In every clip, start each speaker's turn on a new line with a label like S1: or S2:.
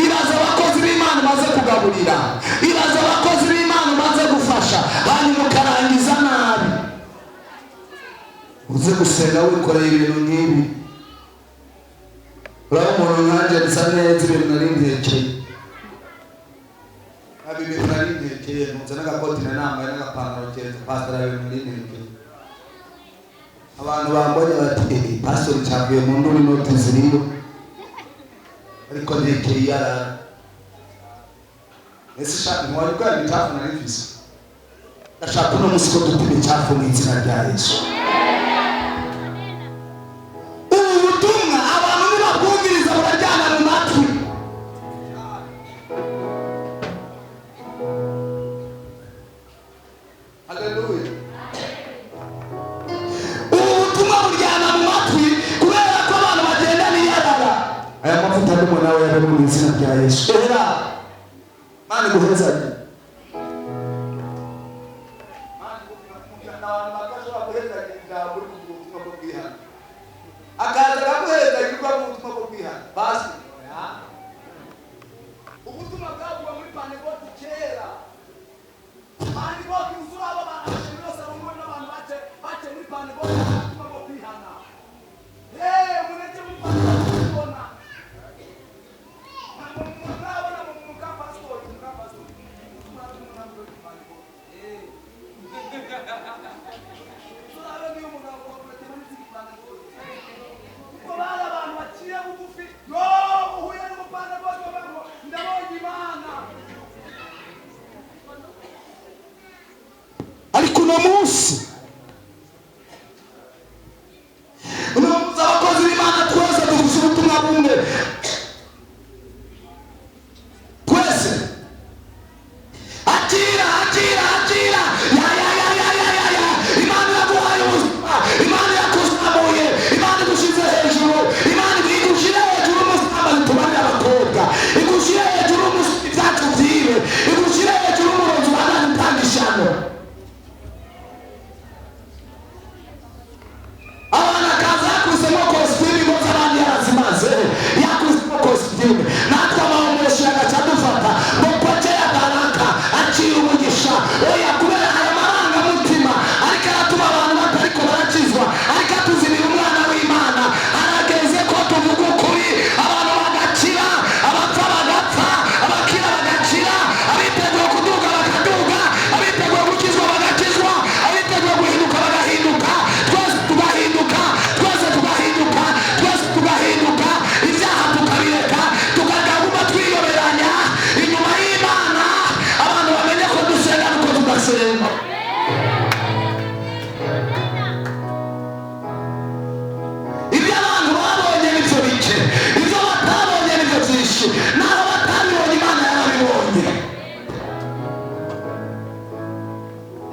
S1: Ibaza abakozi b'Imana maze kugaburira, ibaza abakozi b'Imana maze gufasha, hanyuma ukarangiza nabi. Uze gusenga wikoreye ibintu nk'ibi. Urabona umuntu nkanjye bisa neza ibintu nari ndekeye. Ibintu nari ndekeye ntunze n'agakoti nambaye n'agapantaro keza pastor ibintu nari ndekeye. Abantu bambonye bati pastor cyavuye mu nduri note ziriyo. Ariko ndekeye yarara. Ese shaka mwari kwa bitafu na rifisi. Ndashaka no musiko dutime cyafu mu izina rya Yesu. Ubutumwa abantu nibabwumviriza burajyana mu matwi. Haleluya. Ubutumwa burajyana mu matwi kubera ko abantu bagenda niyarara. Aya mafuta ndimo nawe yari mu izina rya Yesu. Era mani guheza akaza kamuheza yirwa mu butumwa bwo kwihana basi ubutumwa bwavuga muri Pentecost kera Pentecost uzura aba bantu bose bamwe n'abantu bace muri Pentecost ubutumwa bwo kwihana muneke muri Pentecost ubona murabona mu pastor ariko uno munsi abakozi b'Imana twese duvuze ubutumwa bumwe twese akira Imana yaguhaye ubuzima, Imana yakuzamuye, Imana igushize hejuru, Imana igushyire hejuru umusambane tubane abakobwa, igushyire hejuru ibyacu byibe, igushyire hejuru umuronzi ubana utanga ishyano. Abana kaza yakuzemo kositimu imoza abandi yarazimaze, yakuzemo kositimu natwe amahomesho yagaca dufata ngo koce ya baraka aciye umugisha oya kubera aya marangamutima ariko aratuma abantu batariko barakizwa ariko atuzibira umwana w'Imana. Arageze ko tuvuga ukuri abantu bagakira, abapfa bagapfa, abakira bagakira, abiteguye kuduga bakaduga, abiteguye gukizwa bagakizwa, abiteguye guhinduka bagahinduka, twese tugahinduka, ibyaha tukabireka tukaguma twiyoberanya inyuma y'Imana. Abantu bamenye ko dusenga nuko tudasenga. Ibyo abantu babonye nibyo bike, ibyo batabonye nibyo byinshi, naho batabibonye Imana yarabibonye.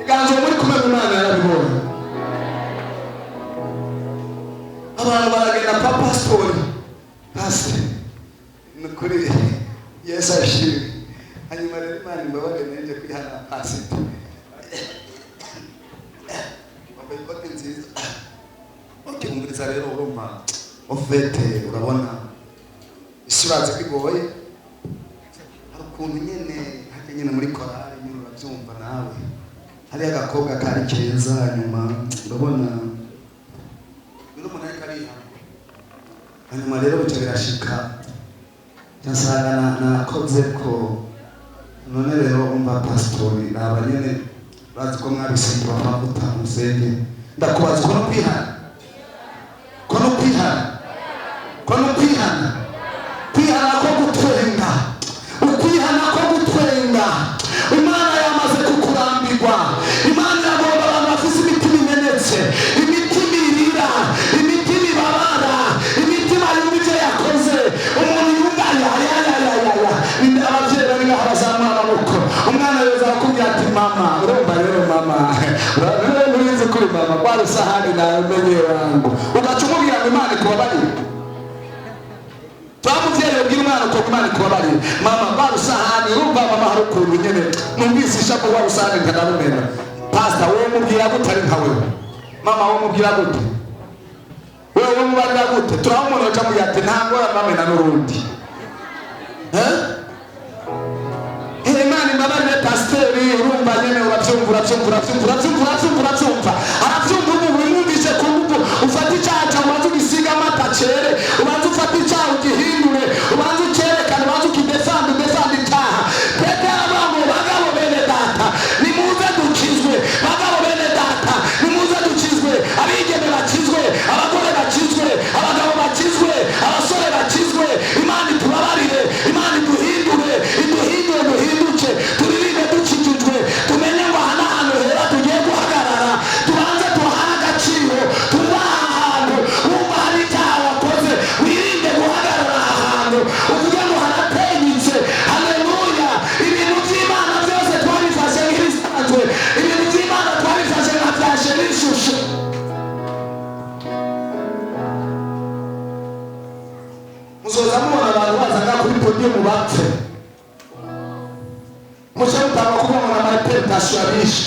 S1: Iganzo muri kumwe Imana yarabibonye. Abantu baragenda pa pastori nukuri Yesu ashimwe. Hanyuma rero Imana imbabarire nje kwihana pastor bambaye ikote nziza ukimuriza rero urumva ofete urabona isuraze bigoye hari ukuntu nyene hake nyene muri korali nyine urabyumva nawe hari agakobwa kari keza hanyuma urabona hanyuma rero bica birashika cyasanga nakoze ko none rero umva pastori naba nyene bazi ko mwabisenga amavuta musenge ndakubaza ko no kwihana kwihana ko gutwenga ukwihana ko gutwenga. Imana yamaze kukurambirwa, Imana yagomba abantu bafise imitima imenetse, imitima irira, imitima ibabara, imitima yumva ibyo yakoze, umuntu yumva ababyeyi bari ngaha bazamura amaboko, umwana yoza akubwira ati mama, urumva rero mama urizi kuri mama kwa rusahani nawe menye wangu, ugaca umubwira ngo Imana ikubabarire. twamuvyeyi ubwira umwana uko Imana ikubabarire mama barusahani urumva mama hari ukuntu nyene numvise ishapo warusahani nkanarumena pastor wowe mubwira gute ari nka wewe mama wowe mubwira gute wewe mubarira gute turamuno ca mu yate ntango aramena n'urundi Imana imbabarire pasiteri urumva nyene uravyumva aravyumva ubu wimwumvise ku nguvu ufata icaha cawe ubanza ugisiga amata cere ubanza ufata icaha ugihindure ubanza ucerekane ubanza ukidefanda icaha Petero avuga ngo bagabo bene data nimuze dukizwe bagabo bene data nimuze dukizwe abigeme bakizwe abagore bakizwe abagabo bakizwe abasore bakizwe Imana itubabarire Imana iduhindure duhinduke turirimbe dukikijwe tumenye ngo aha n'ahantu hera tugiye guhagarara tubanze tuhane agaciro tuba ahantu wumva hari icyaha wakoze wirinde guhagarara ahantu uvuge ngo haratenyitse haleluya ibintu by'Imana byose twabifashe nk'ibisanzwe ibintu by'Imana twabifashe nka flashe n'ishusho muzoza mubona abantu bazaga kuri podium bapfe Moshe utaba kubona na maripetasiyo abishe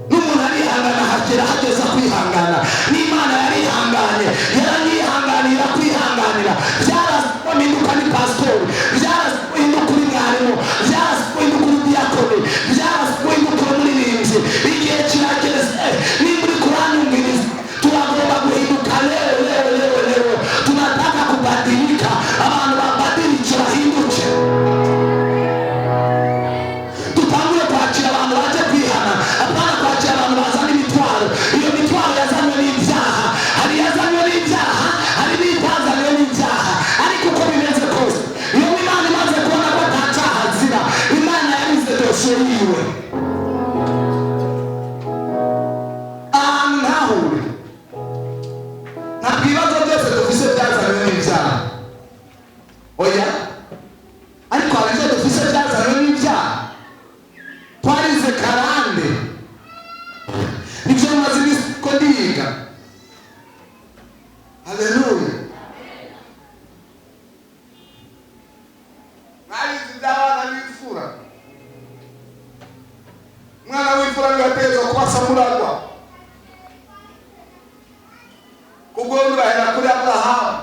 S1: n'umuntu arihangana hageza kwihangana n'Imana yarihanganye yaranyihanganira kwihanganira byarahinduka ni pasitori byarahinduka uri mwarimu byarahinduka uri diyakoni byarahinduka uri muririmbyi igihe kirageze nimba uri kuranyumviriza turagomba guhinduka leo tunataka kubadilika abantu babadilike bahinduke tutangure kwakira abantu baje kwihana apana kwakira abantu bazana imitwaro iyo mitwaro yazanywe n'ibyaha hari yazanywe n'ibyaha hari n'itazanywe n'ibyaha ariko uko bimeze kose iyo Imana imaze kubona ko nta cyaha azira Imana yarize dosiye yiwe ahantu ntahure ntabwo ibibazo byose dufise byazanywe n'ibyaha oya ariko hari ibyo dufise byazanywe n'ibyaha twarize karande nibyo bimaze iminsi ko ndiga haleluya mwarize iby'abana b'imfura umwana w'imfura bigatezwa kuba samuragwa kubwo urahera kuri Aburahamu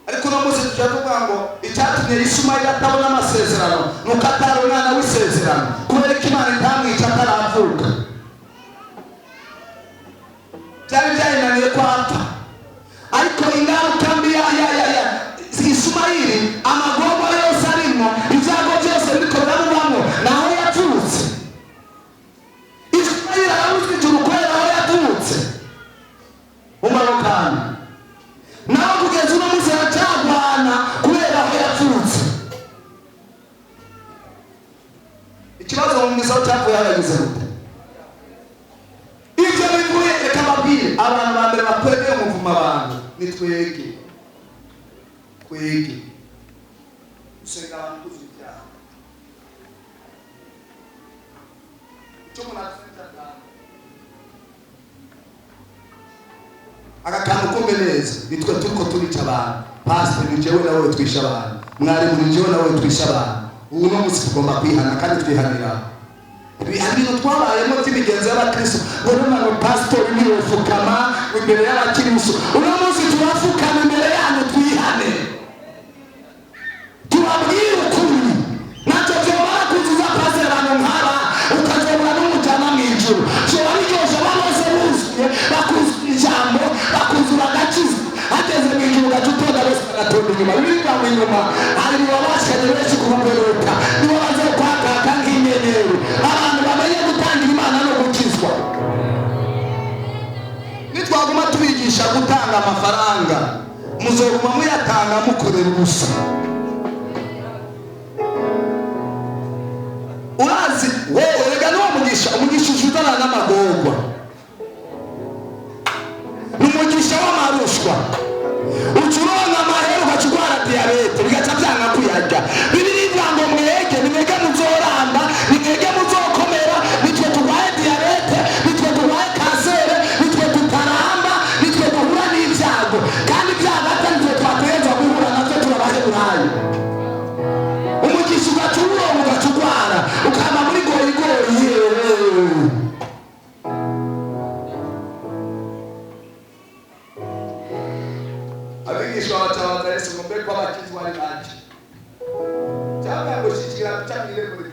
S1: ariko uno munsi tujya tuvuga ngo icyatumye Ishumayeli atabona amasezerano nuko atari umwana w'isezerano kubera ko Imana itamwica ataravuka byari byayinaniye ko apfa ariko ingaruka mbi ya Ishumayeli amagorwa yose arimo ibyago byose biriko biramubamo naho yavutse Ishumayeli arabuze ijuru kubera aho yavutse umarokana nawe kugeza uno munsi aracyagwana kubera aho yavutse ikibazo mu misaho cyavuye haragize gute ibyo bivuye reka babwire abantu ba mbere bakwegeye umuvuma abantu ni twege gusenga abantu kuzuye ibyaha icyo umuntu afite agakantu kumbe neza nitwe turiko turica abantu pastor ni jewe nawe twisha abantu mwarimu ni jewe nawe twisha abantu ubu no munsi tugomba kwihana kandi twihanira ibintu twabayemo by'imigenzo y'abakristo urabona ngo pastor ni ufukama imbere y'abakristo uno munsi turafukama imbere yanyu twihane tubabwire ukuri nacyo byomara kuzuza pastor abantu nk'aba ukazobura n'umujyana mu ijuru cyoba biryoshe bamaze buzuye bakuzura ijambo bakuzura agakiza hageze mu ijuru gacutonda bose bagatonda inyuma birirwa mu inyuma hari babashikanye benshi kubaberuka nibo baze kwakaka nk'inyenyeri abantu bamenye gutangira Imana no gukizwa nitwaguma tubigisha gutanga amafaranga muzoguma muyatanga mukorera ubusa urazi wowe rega niwo umugisha ujutana n'amagorwa n'umugisha w'amarushwa ucuronka amahera ugacurwara diyabete bigaca byanga kuyarya Bibiliya ivuga ngo mwege nimwege muzoramba nimwege muzokomera nitwe turwaye diyabete nitwe turwaye kansere nitwe tutaramba nitwe duhura n'ibyago wayo. Umugisha ugacurura ugacurwara ukama muri goyigoyi. Abigishwa batabaza Yesu ngo mbe ko abakizwa ari bake cyangwa ngo shikira cyangwa ile muri